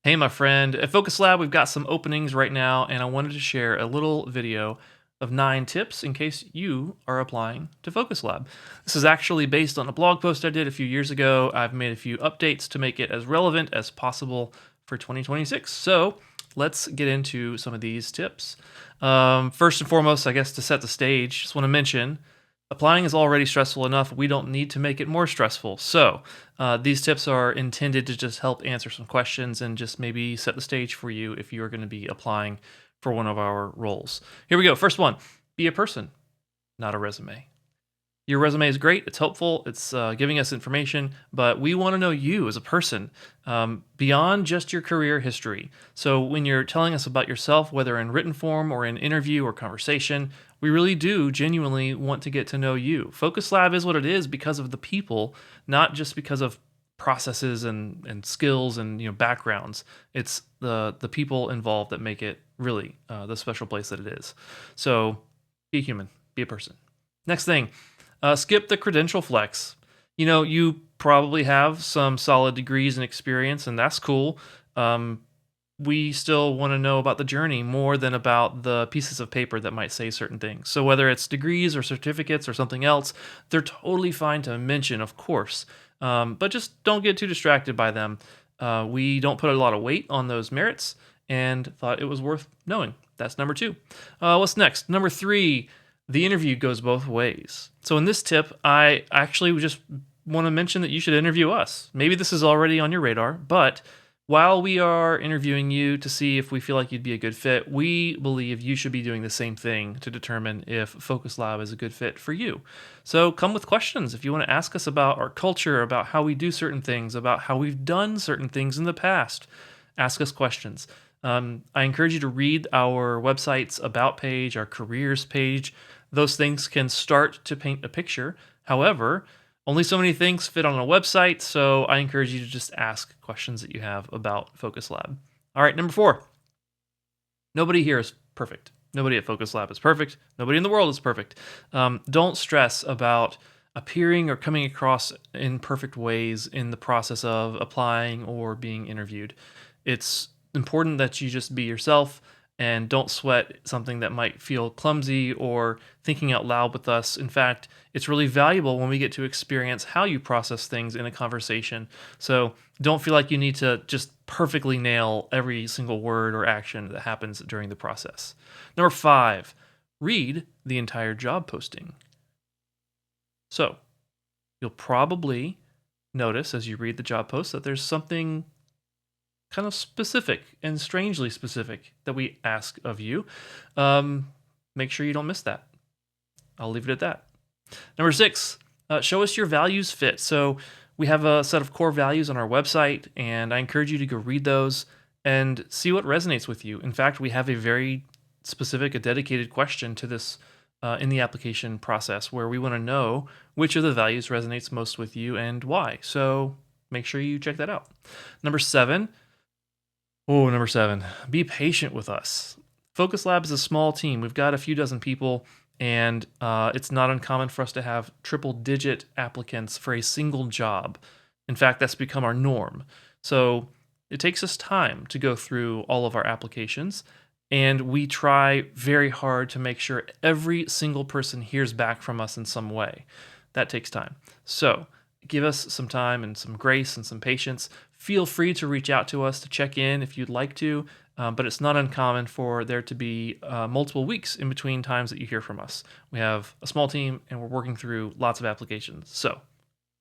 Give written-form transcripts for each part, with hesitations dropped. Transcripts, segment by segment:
Hey, my friend. At Focus Lab, we've got some openings right now, and I wanted to share a little video of 9 tips in case you are applying to Focus Lab. This is actually based on a blog post I did a few years ago. I've made a few updates to make it as relevant as possible for 2026. So let's get into some of these tips. First and foremost, I guess to set the stage, just want to mention applying is already stressful enough. We don't need to make it more stressful. So, these tips are intended to just help answer some questions and just maybe set the stage for you if you are going to be applying for one of our roles. Here we go. First one, be a person, not a resume. Your resume is great. It's helpful. It's giving us information, but we want to know you as a person beyond just your career history. So when you're telling us about yourself, whether in written form or in interview or conversation, we really do genuinely want to get to know you. Focus Lab is what it is because of the people, not just because of processes and skills and backgrounds. It's the people involved that make it really the special place that it is. So be a human, be a person. Next thing, skip the credential flex. You probably have some solid degrees and experience, and that's cool. We still want to know about the journey more than about the pieces of paper that might say certain things. So, whether it's degrees or certificates or something else, they're totally fine to mention, of course. But just don't get too distracted by them. We don't put a lot of weight on those merits and thought it was worth knowing. That's number two. What's next? Number three, the interview goes both ways. So in this tip, I actually just want to mention that you should interview us. Maybe this is already on your radar, but while we are interviewing you to see if we feel like you'd be a good fit, we believe you should be doing the same thing to determine if Focus Lab is a good fit for you. So come with questions if you want to ask us about our culture, about how we do certain things, about how we've done certain things in the past. Ask us questions. I encourage you to read our website's about page, our careers page. Those things can start to paint a picture. However, only so many things fit on a website, so I encourage you to just ask questions that you have about Focus Lab. All right, number four, nobody here is perfect. Nobody at Focus Lab is perfect. Nobody in the world is perfect. Don't stress about appearing or coming across in perfect ways in the process of applying or being interviewed. It's important that you just be yourself and don't sweat something that might feel clumsy or thinking out loud with us. In fact, it's really valuable when we get to experience how you process things in a conversation. So don't feel like you need to just perfectly nail every single word or action that happens during the process. Number five, read the entire job posting. So you'll probably notice as you read the job post that there's something kind of specific and strangely specific that we ask of you. Make sure you don't miss that. I'll leave it at that. Number six, show us your values fit. So we have a set of core values on our website, and I encourage you to go read those and see what resonates with you. In fact, we have a very specific, a dedicated question to this in the application process where we want to know which of the values resonates most with you and why. So make sure you check that out. Number seven, be patient with us. Focus Lab is a small team. We've got a few dozen people, and it's not uncommon for us to have triple-digit applicants for a single job. In fact, that's become our norm. So it takes us time to go through all of our applications, and we try very hard to make sure every single person hears back from us in some way. That takes time. So give us some time and some grace and some patience. Feel free to reach out to us to check in if you'd like to, but it's not uncommon for there to be multiple weeks in between times that you hear from us. We have a small team and we're working through lots of applications. So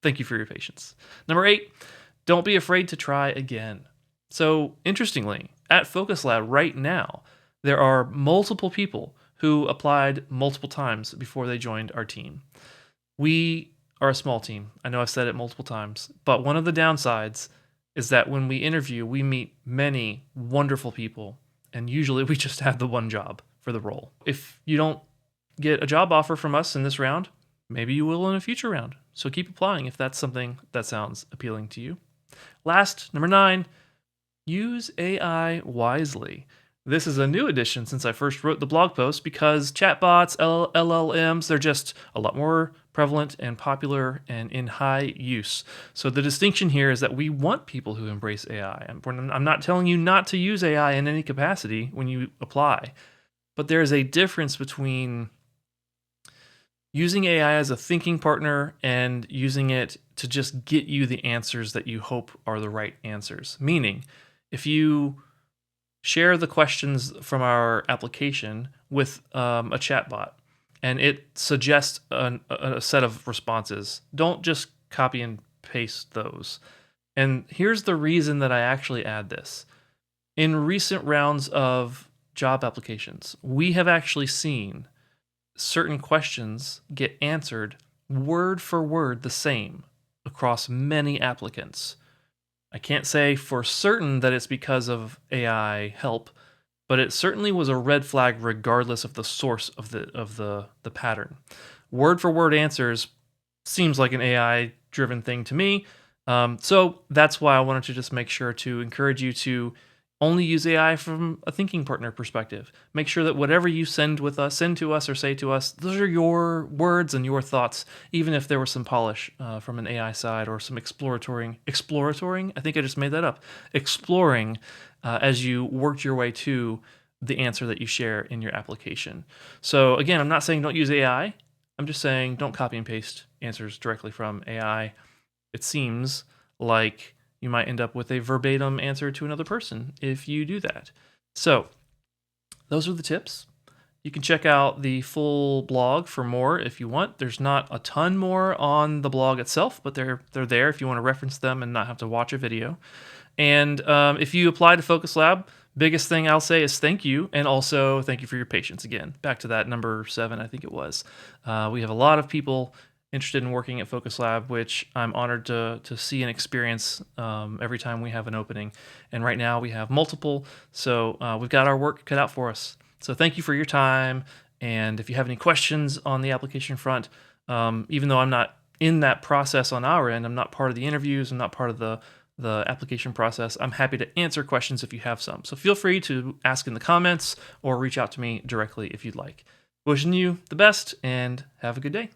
thank you for your patience. Number eight, don't be afraid to try again. So interestingly, at Focus Lab right now, there are multiple people who applied multiple times before they joined our team. We are a small team. I know I've said it multiple times, but one of the downsides is that when we interview, we meet many wonderful people, and usually we just have the one job for the role. If you don't get a job offer from us in this round, maybe you will in a future round. So keep applying if that's something that sounds appealing to you. Last, number 9, use AI wisely. This is a new addition since I first wrote the blog post because chatbots, LLMs, they're just a lot more prevalent and popular and in high use. So the distinction here is that we want people who embrace AI. I'm not telling you not to use AI in any capacity when you apply, but there is a difference between using AI as a thinking partner and using it to just get you the answers that you hope are the right answers. Meaning, if you share the questions from our application with a chatbot and it suggests a set of responses, don't just copy and paste those. And here's the reason that I actually add this. In recent rounds of job applications, we have actually seen certain questions get answered word for word the same across many applicants. I can't say for certain that it's because of AI help, but it certainly was a red flag regardless of the source of the pattern. Word for word answers seems like an AI driven thing to me. So that's why I wanted to just make sure to encourage you to only use AI from a thinking partner perspective. Make sure that whatever you send to us or say to us, those are your words and your thoughts, even if there was some polish from an AI side or some exploring, I think I just made that up, exploring as you worked your way to the answer that you share in your application. So again, I'm not saying don't use AI. I'm just saying don't copy and paste answers directly from AI. It seems like you might end up with a verbatim answer to another person if you do that. So those are the tips. You can check out the full blog for more if you want. There's not a ton more on the blog itself, but they're there if you want to reference them and not have to watch a video. And if you apply to Focus Lab, biggest thing I'll say is thank you, and also thank you for your patience again. Back to that number 7, I think it was. We have a lot of people interested in working at Focus Lab, which I'm honored to see and experience every time we have an opening. And right now we have multiple, so we've got our work cut out for us. So thank you for your time, and if you have any questions on the application front, even though I'm not in that process on our end, I'm not part of the interviews, I'm not part of the application process, I'm happy to answer questions if you have some. So feel free to ask in the comments or reach out to me directly if you'd like. Wishing you the best and have a good day.